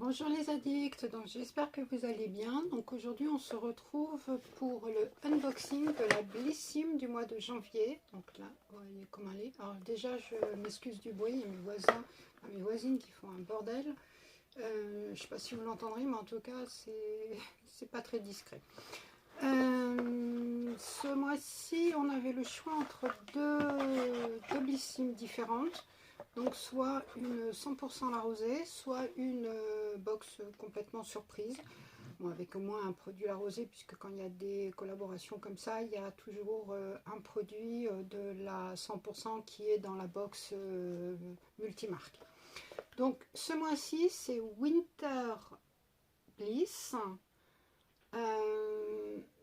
Bonjour les addicts, donc j'espère que vous allez bien. Donc aujourd'hui on se retrouve pour le unboxing de la Blissim du mois de janvier. Donc là, vous voyez comment elle est. Alors déjà je m'excuse du bruit, il y a mes voisines qui font un bordel. Je ne sais pas si vous l'entendrez, mais en tout cas c'est pas très discret. Ce mois-ci on avait le choix entre deux Blissim différentes. Donc soit une 100% la rosée, soit une box complètement surprise. Bon, avec au moins un produit la rosée, puisque quand il y a des collaborations comme ça, il y a toujours un produit de la 100% qui est dans la box multimarque. Donc ce mois-ci, c'est Winter Bliss.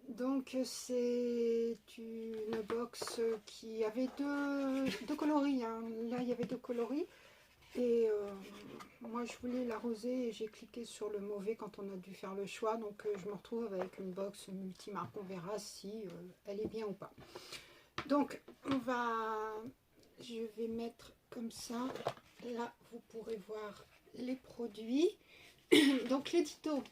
Donc c'est une box qui avait deux coloris, hein. Là il y avait deux coloris et moi je voulais la rosée et j'ai cliqué sur le mauvais quand on a dû faire le choix. Donc je me retrouve avec une box multimarque, on verra si elle est bien ou pas. Donc je vais mettre comme ça, là vous pourrez voir les produits. Donc l'édito,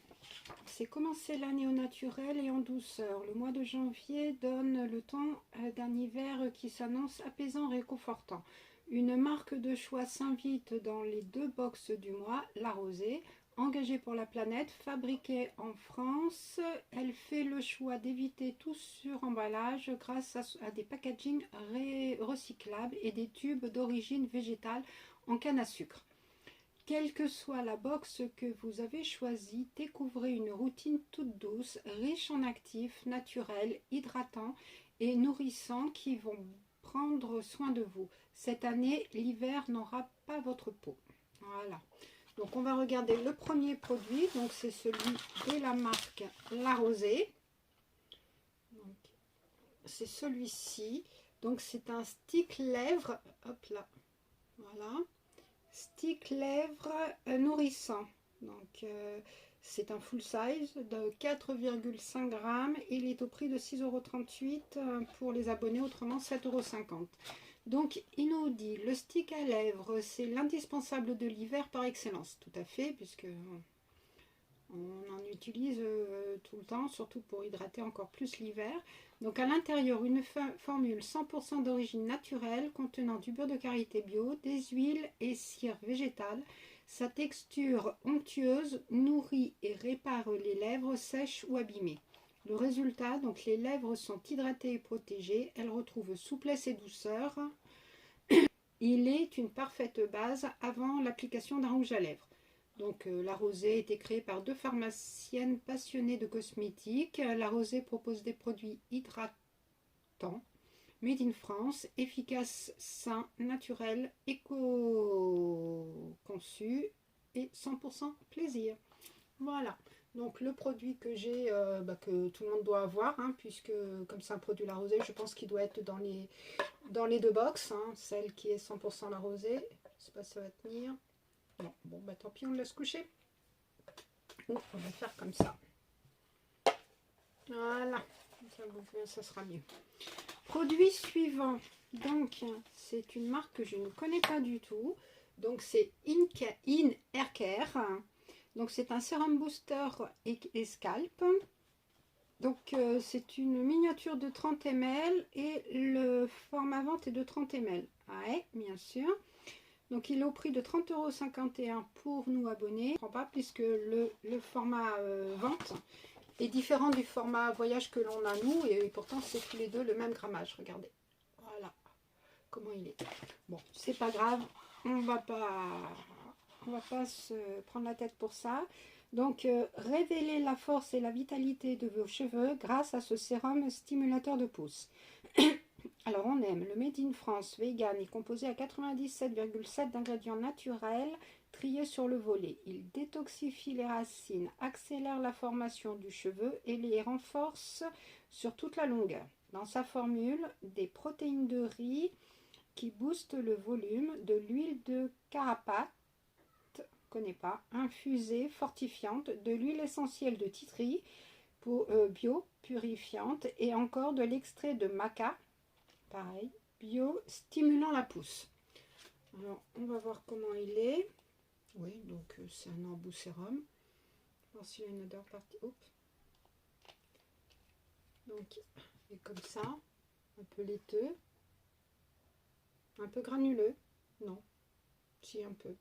c'est commencer l'année au naturel et en douceur. Le mois de janvier donne le temps d'un hiver qui s'annonce apaisant, réconfortant. Une marque de choix s'invite dans les deux boxes du mois, la rosée, engagée pour la planète, fabriquée en France. Elle fait le choix d'éviter tout suremballage grâce à des packagings recyclables et des tubes d'origine végétale en canne à sucre. Quelle que soit la box que vous avez choisie, découvrez une routine toute douce, riche en actifs, naturels, hydratants et nourrissants qui vont prendre soin de vous. Cette année, l'hiver n'aura pas votre peau. Voilà. Donc on va regarder le premier produit. Donc c'est celui de la marque La Rosée. C'est celui-ci. Donc c'est un stick lèvres. Hop là. Voilà. Stick lèvres nourrissant. Donc c'est un full size de 4,5 grammes. Il est au prix de 6,38 € pour les abonnés, autrement 7,50 €. Donc il nous dit le stick à lèvres, c'est l'indispensable de l'hiver par excellence. Tout à fait, puisque on en utilise tout le temps, surtout pour hydrater encore plus l'hiver. Donc à l'intérieur, une formule 100% d'origine naturelle contenant du beurre de karité bio, des huiles et cire végétale. Sa texture onctueuse nourrit et répare les lèvres sèches ou abîmées. Le résultat, donc les lèvres sont hydratées et protégées. Elles retrouvent souplesse et douceur. Il est une parfaite base avant l'application d'un rouge à lèvres. Donc la rosée a été créée par deux pharmaciennes passionnées de cosmétiques. La rosée propose des produits hydratants, made in France, efficaces, sains, naturels, éco-conçus et 100% plaisir. Voilà, donc le produit que j'ai, que tout le monde doit avoir, hein, puisque comme c'est un produit la rosée, je pense qu'il doit être dans les deux box, hein, celle qui est 100% la rosée. Je ne sais pas si ça va tenir. Non, bon, bah tant pis, on le laisse coucher. Ou on va faire comme ça. Voilà, ça sera mieux. Produit suivant. Donc, c'est une marque que je ne connais pas du tout. Donc, c'est In Hair Care. Donc, c'est un sérum booster et scalp. Donc, c'est une miniature de 30 ml et le format vente est de 30 ml. Ouais, bien sûr. Donc il est au prix de 30,51 € pour nous abonnés. Je ne comprends pas puisque le format vente est différent du format voyage que l'on a nous. Et pourtant c'est tous les deux le même grammage. Regardez. Voilà comment il est. Bon, c'est pas grave. On va pas se prendre la tête pour ça. Donc révélez la force et la vitalité de vos cheveux grâce à ce sérum stimulateur de pousse. Alors on aime le Made in France vegan est composé à 97,7 d'ingrédients naturels triés sur le volet. Il détoxifie les racines, accélère la formation du cheveu et les renforce sur toute la longueur. Dans sa formule, des protéines de riz qui boostent le volume, de l'huile de carapate, connais pas, infusée, fortifiante, de l'huile essentielle de titri, bio, purifiante et encore de l'extrait de maca, pareil, bio, stimulant la pousse. Alors, on va voir comment il est. Oui, donc c'est un embout sérum. Voir s'il y a une odeur partie. Oups. Donc, il est comme ça, un peu laiteux, un peu granuleux. Non, si un peu.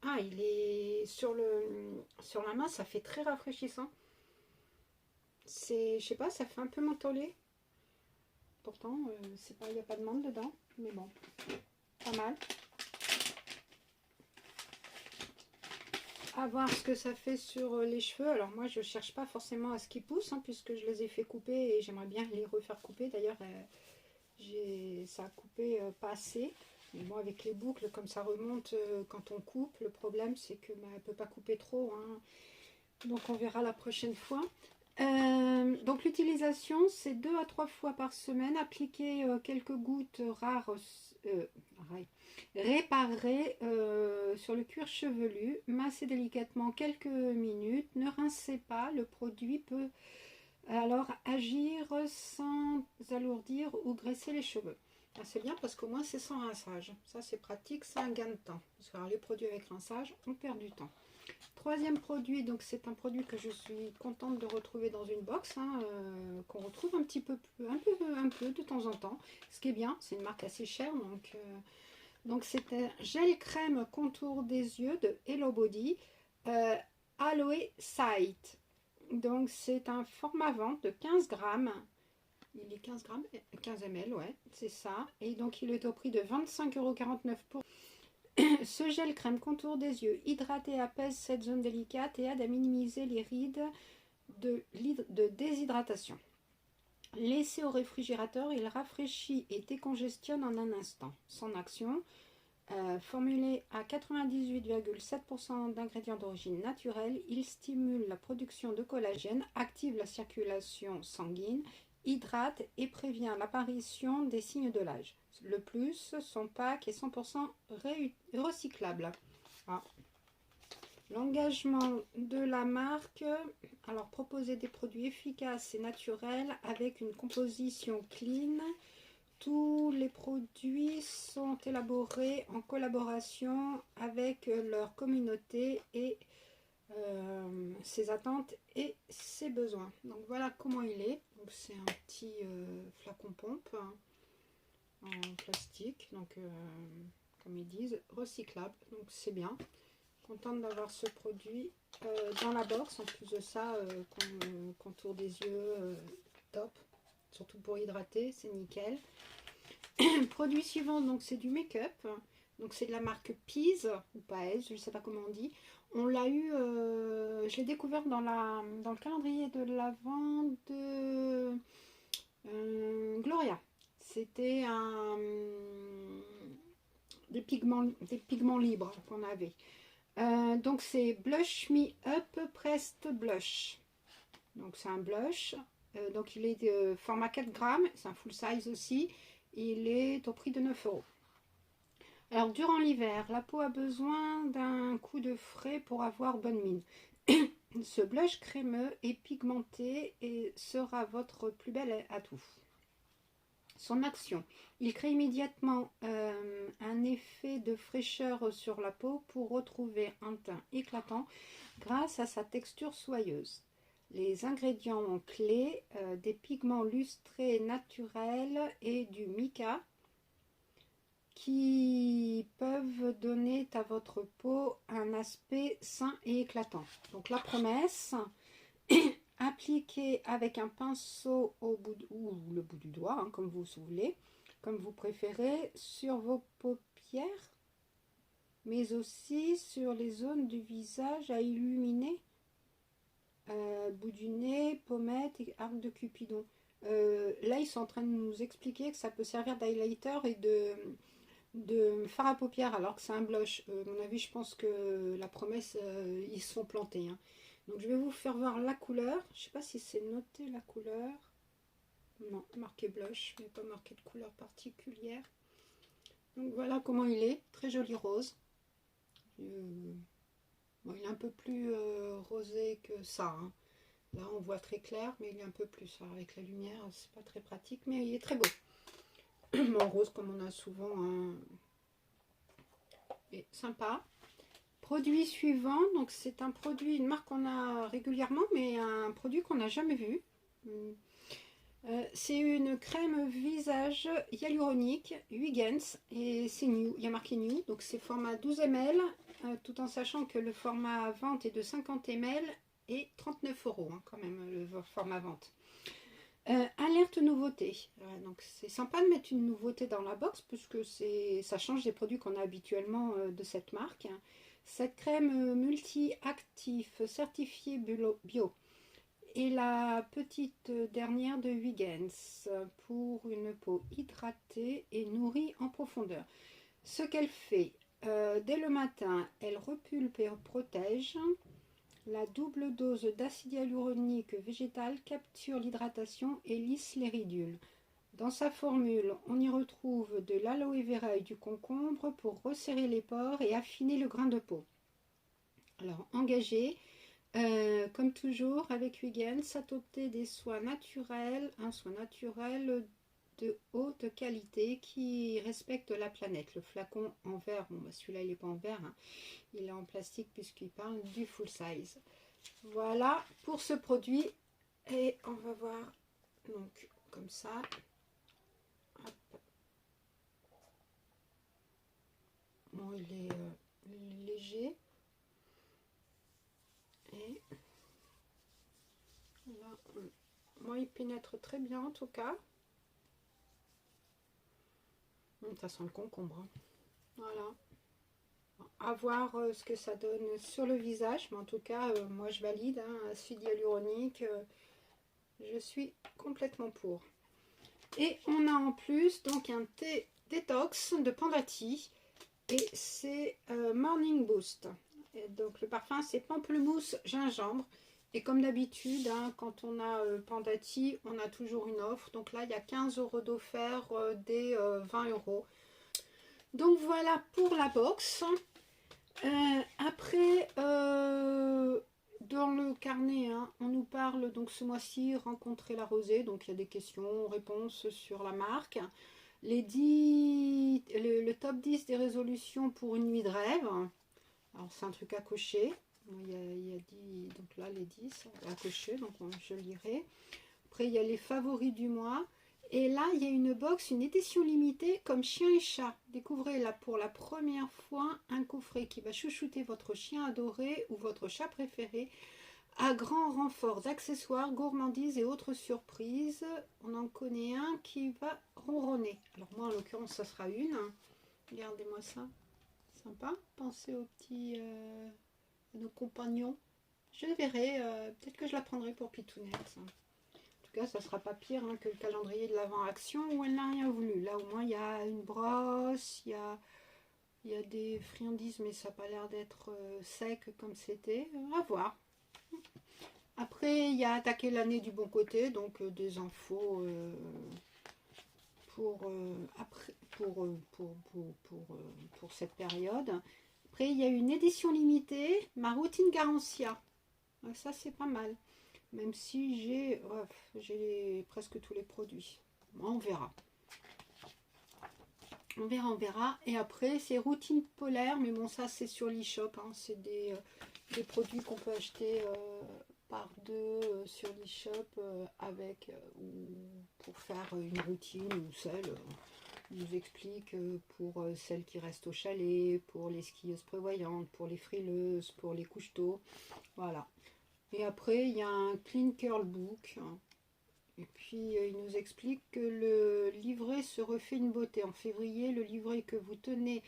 Ah, il est sur la main, ça fait très rafraîchissant. C'est, je sais pas, ça fait un peu mentholé. Pourtant, c'est pas, il n'y a pas de menthe dedans, mais bon, pas mal. À voir ce que ça fait sur les cheveux. Alors moi, je cherche pas forcément à ce qu'ils poussent, hein, puisque je les ai fait couper et j'aimerais bien les refaire couper. D'ailleurs, ça a coupé pas assez. Mais bon, avec les boucles, comme ça remonte quand on coupe, le problème c'est que elle ne peut pas couper trop, hein. Donc on verra la prochaine fois. Donc l'utilisation, c'est 2 à 3 fois par semaine. Appliquer quelques gouttes rares, réparées sur le cuir chevelu. Masser délicatement quelques minutes. Ne rincez pas. Le produit peut alors agir sans alourdir ou graisser les cheveux. C'est bien parce qu'au moins c'est sans rinçage. Ça c'est pratique, c'est un gain de temps. Parce que alors, les produits avec rinçage, on perd du temps. Troisième produit, donc c'est un produit que je suis contente de retrouver dans une box, hein, qu'on retrouve un petit peu, un peu de temps en temps. Ce qui est bien, c'est une marque assez chère, donc c'est un gel crème contour des yeux de Hello Body, Aloe Sight. Donc c'est un format vente de 15 grammes. Il est 15 grammes, 15 ml, ouais, c'est ça. Et donc il est au prix de 25,49 € pour. Ce gel crème contour des yeux hydrate et apaise cette zone délicate et aide à minimiser les rides de déshydratation. Laissé au réfrigérateur, il rafraîchit et décongestionne en un instant. Son action, formulé à 98,7% d'ingrédients d'origine naturelle, il stimule la production de collagène, active la circulation sanguine, hydrate et prévient l'apparition des signes de l'âge. Le plus, son pack est 100% recyclable. Ah. L'engagement de la marque, alors proposer des produits efficaces et naturels avec une composition clean. Tous les produits sont élaborés en collaboration avec leur communauté et ses attentes et ses besoins. Donc voilà comment il est. Donc c'est un petit flacon pompe, hein, en plastique, donc comme ils disent, recyclable. Donc c'est bien. Contente d'avoir ce produit dans la box. En plus de ça, contour des yeux, top. Surtout pour hydrater, c'est nickel. Produit suivant, donc c'est du make-up. Donc c'est de la marque Pease ou Paez, je ne sais pas comment on dit. On l'a eu, je l'ai découvert dans le calendrier de l'Avent de Gloria. C'était des pigments libres qu'on avait. Donc c'est Blush Me Up Pressed Blush. Donc c'est un blush. Donc il est de format 4 grammes. C'est un full size aussi. Il est au prix de 9 €. Alors durant l'hiver, la peau a besoin d'un coup de frais pour avoir bonne mine. Ce blush crémeux et pigmenté sera votre plus bel atout. Son action, il crée immédiatement un effet de fraîcheur sur la peau pour retrouver un teint éclatant grâce à sa texture soyeuse. Les ingrédients clés, des pigments lustrés naturels et du mica qui peuvent donner à votre peau un aspect sain et éclatant. Donc la promesse, appliquez avec un pinceau au bout ou le bout du doigt, hein, comme vous voulez, comme vous préférez, sur vos paupières, mais aussi sur les zones du visage à illuminer, bout du nez, pommette et arc de Cupidon. Là, ils sont en train de nous expliquer que ça peut servir d'highlighter et de fard à paupières alors que c'est un blush. À mon avis, je pense que la promesse, ils se sont plantés, hein. Donc je vais vous faire voir la couleur. Je ne sais pas si c'est noté la couleur. Non, marqué blush, mais pas marqué de couleur particulière. Donc voilà comment il est. Très joli rose. Bon, il est un peu plus rosé que ça, hein. Là on voit très clair, mais il est un peu plus. Alors, avec la lumière, c'est pas très pratique, mais il est très beau. En rose comme on a souvent, hein. et sympa. Produit suivant, donc c'est un produit, une marque qu'on a régulièrement, mais un produit qu'on n'a jamais vu. C'est une crème visage hyaluronique Huygens et c'est new, il y a marqué new, donc c'est format 12 ml, tout en sachant que le format vente est de 50 ml et 39 € hein, quand même le format vente. Alerte nouveauté, donc c'est sympa de mettre une nouveauté dans la box puisque ça change des produits qu'on a habituellement de cette marque. Cette crème multi-actif certifiée bio et la petite dernière de Huygens pour une peau hydratée et nourrie en profondeur. Ce qu'elle fait, dès le matin, elle repulpe et protège. La double dose d'acide hyaluronique végétal capture l'hydratation et lisse les ridules. Dans sa formule, on y retrouve de l'aloe vera et du concombre pour resserrer les pores et affiner le grain de peau. Alors, engagé, comme toujours avec Huygens, adopter des soins naturels, un soin naturel de haute qualité qui respecte la planète. Le flacon en verre, bon, bah celui-là il n'est pas en verre, hein, il est en plastique puisqu'il parle du full size. Voilà pour ce produit et on va voir donc comme ça. Hop. Bon, il est léger et là, moi il pénètre très bien en tout cas. Ça sent le concombre. Hein. Voilà. À voir ce que ça donne sur le visage, mais en tout cas, moi je valide. Hein, acide hyaluronique, je suis complètement pour. Et on a en plus donc un thé détox de Pandati et c'est Morning Boost. Et donc le parfum c'est pamplemousse gingembre. Et comme d'habitude, hein, quand on a Pandati, on a toujours une offre. Donc là, il y a 15 € d'offert des 20 €. Donc voilà pour la box. Après, dans le carnet, hein, on nous parle donc ce mois-ci rencontrer la rosée. Donc il y a des questions, réponses sur la marque. Le top 10 des résolutions pour une nuit de rêve. Alors c'est un truc à cocher. Il y a 10, donc là les 10 à cocher, donc je lirai. Après il y a les favoris du mois. Et là, il y a une box, une édition limitée comme chien et chat. Découvrez là pour la première fois un coffret qui va chouchouter votre chien adoré ou votre chat préféré à grand renfort d'accessoires, gourmandises et autres surprises. On en connaît un qui va ronronner. Alors moi, en l'occurrence, ça sera une. Regardez-moi ça. Sympa. Pensez aux petits... à nos compagnons. Je verrai. Peut-être que je la prendrai pour Pitounette. En tout cas, ça sera pas pire hein, que le calendrier de l'Avent Action où elle n'a rien voulu. Là, au moins, il y a une brosse, il y a des friandises, mais ça n'a pas l'air d'être sec comme c'était. À voir. Après, il y a attaqué l'année du bon côté, donc des infos pour cette période. Après, il y a une édition limitée, ma routine Garantia. Ça, c'est pas mal. Même si j'ai presque tous les produits. On verra. On verra. Et après, c'est routine polaire. Mais bon, ça, c'est sur l'e-shop. Hein. C'est des produits qu'on peut acheter par deux sur l'e-shop avec ou pour faire une routine ou seule. Je vous explique pour celles qui restent au chalet, pour les skieuses prévoyantes, pour les frileuses, pour les couche-tôt. Voilà. Et après, il y a un Clean Curl Book. Et puis, il nous explique que le livret se refait une beauté. En février, le livret que vous tenez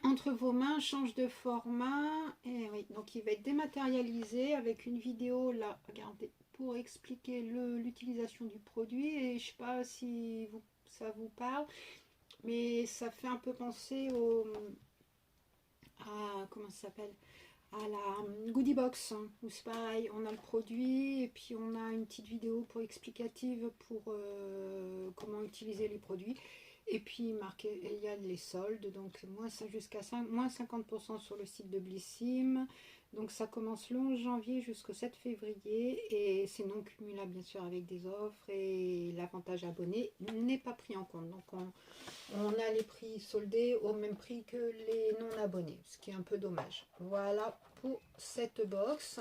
entre vos mains change de format. Et oui, donc il va être dématérialisé avec une vidéo là, regardez, pour expliquer l'utilisation du produit. Et je sais pas si ça vous parle, mais ça fait un peu penser à comment ça s'appelle, à la goodie box où c'est pareil, on a le produit et puis on a une petite vidéo pour explicative pour comment utiliser les produits et puis marqué, il y a les soldes donc moins jusqu'à moins 50% sur le site de Blissim, Donc ça commence le 11 janvier jusqu'au 7 février et c'est non cumulable bien sûr avec des offres et l'avantage abonné n'est pas pris en compte. Donc on a les prix soldés au même prix que les non abonnés, ce qui est un peu dommage. Voilà pour cette box.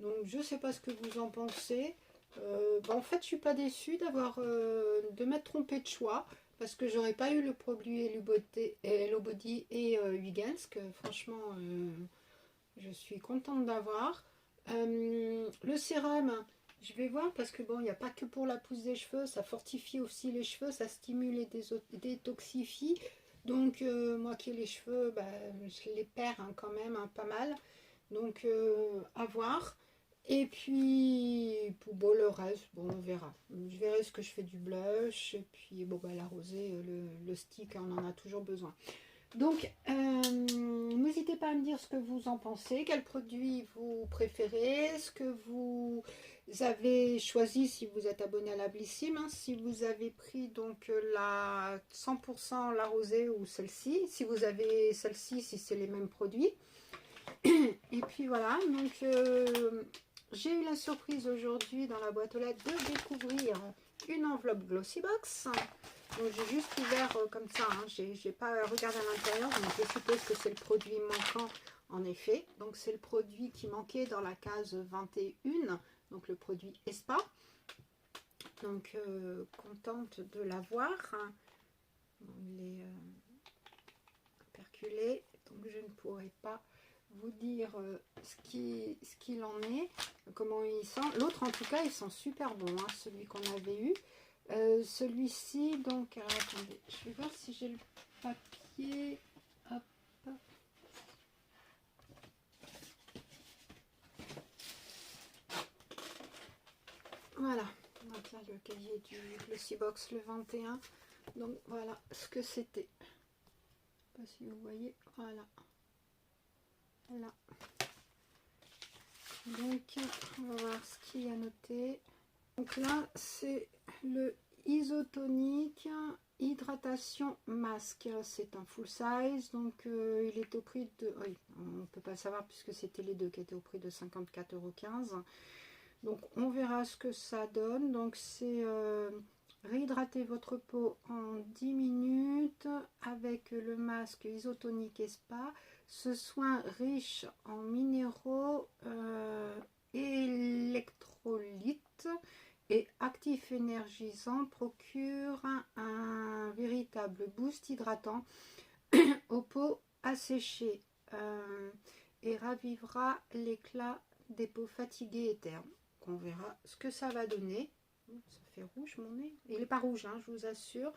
Donc je sais pas ce que vous en pensez. En fait je suis pas déçue de m'être trompée de choix parce que j'aurais pas eu le produit Hello Body et Huygens que franchement je suis contente d'avoir. Le sérum, je vais voir parce que bon, il n'y a pas que pour la pousse des cheveux, ça fortifie aussi les cheveux, ça stimule et détoxifie. Donc moi qui ai les cheveux, bah, je les perds hein, quand même pas mal. Donc à voir. Et puis pour bon, le reste, bon, on verra. Je verrai ce que je fais du blush. Et puis bon, bah, la rosée, le stick, on en a toujours besoin. Donc, n'hésitez pas à me dire ce que vous en pensez, quel produit vous préférez, ce que vous avez choisi si vous êtes abonné à la Blissim, hein, si vous avez pris donc la 100% la rosée ou celle-ci, si vous avez celle-ci, si c'est les mêmes produits. Et puis voilà, donc j'ai eu la surprise aujourd'hui dans la boîte aux lettres de découvrir une enveloppe Glossybox. Donc j'ai juste ouvert comme ça, hein. J'ai pas regardé à l'intérieur, donc je suppose que c'est le produit manquant en effet. Donc c'est le produit qui manquait dans la case 21, donc le produit Espa. Donc contente de l'avoir. Il est perculé, donc je ne pourrai pas vous dire ce qu'il en est, comment il sent. L'autre en tout cas il sent super bon, hein, celui qu'on avait eu. Celui-ci, donc, alors, attendez, je vais voir si j'ai le papier. Hop. Voilà, donc là, le cahier du Glossybox le 21. Donc, voilà ce que c'était. Je ne sais pas si vous voyez, voilà. Là. Donc, on va voir ce qu'il y a noté. Donc là, c'est le isotonique hydratation masque. C'est un full size, donc il est au prix de... Oui, on ne peut pas le savoir puisque c'était les deux qui étaient au prix de 54,15 €. Donc on verra ce que ça donne. Donc c'est réhydrater votre peau en 10 minutes avec le masque isotonique Espa. Ce soin riche en minéraux, électrolytes et actif énergisant procure un véritable boost hydratant aux peaux asséchées et ravivera l'éclat des peaux fatiguées et ternes. On verra ce que ça va donner. Ça fait rouge mon nez. Il n'est pas rouge, hein, je vous assure.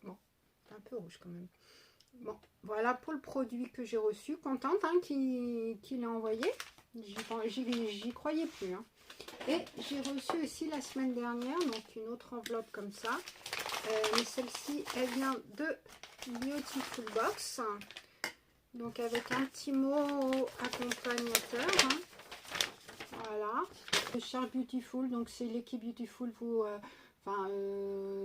Bon, c'est un peu rouge quand même. Bon, voilà pour le produit que j'ai reçu. Contente hein, qu'il ait envoyé. J'y croyais plus. Hein. Et j'ai reçu aussi la semaine dernière, donc une autre enveloppe comme ça. Mais celle-ci, elle vient de Beautiful Box. Donc avec un petit mot accompagnateur. Hein. Voilà. Le Cher Beautiful, donc c'est l'équipe Beautiful vous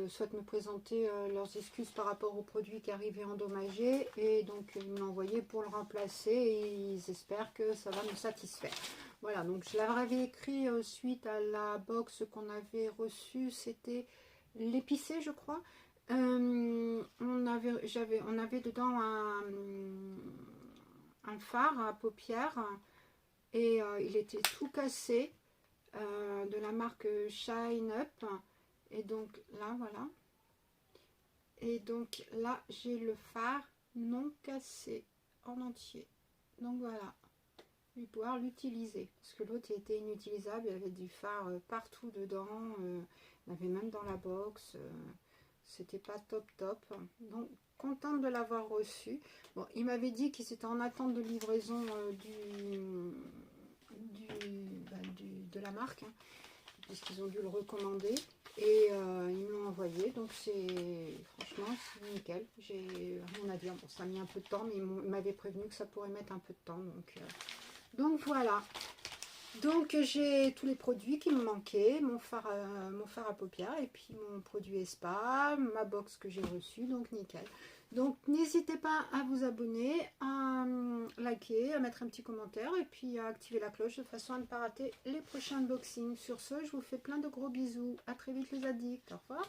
souhaite me présenter leurs excuses par rapport au produit qui arrivait endommagé. Et donc ils me l'ont envoyé pour le remplacer et ils espèrent que ça va me satisfaire. Voilà, donc je l'avais écrit suite à la box qu'on avait reçue, c'était l'épicé je crois. On avait dedans un fard à paupières et il était tout cassé de la marque Shine Up. Et donc là voilà. Et donc là j'ai le fard non cassé en entier. Donc voilà. Pouvoir l'utiliser parce que l'autre était inutilisable, il y avait du fard partout dedans, il y en avait même dans la box, c'était pas top. Donc contente de l'avoir reçu. Bon, il m'avait dit qu'ils étaient en attente de livraison de la marque hein, puisqu'ils ont dû le recommander et ils me l'ont envoyé, donc c'est franchement c'est nickel, j'ai rien à dire. Bon, ça a mis un peu de temps mais il m'avait prévenu que ça pourrait mettre un peu de temps, donc voilà, donc j'ai tous les produits qui me manquaient, mon fard à paupières et puis mon produit Espa, ma box que j'ai reçue, donc nickel. Donc n'hésitez pas à vous abonner, à liker, à mettre un petit commentaire et puis à activer la cloche de façon à ne pas rater les prochains unboxings. Sur ce, je vous fais plein de gros bisous. À très vite les addicts. Au revoir.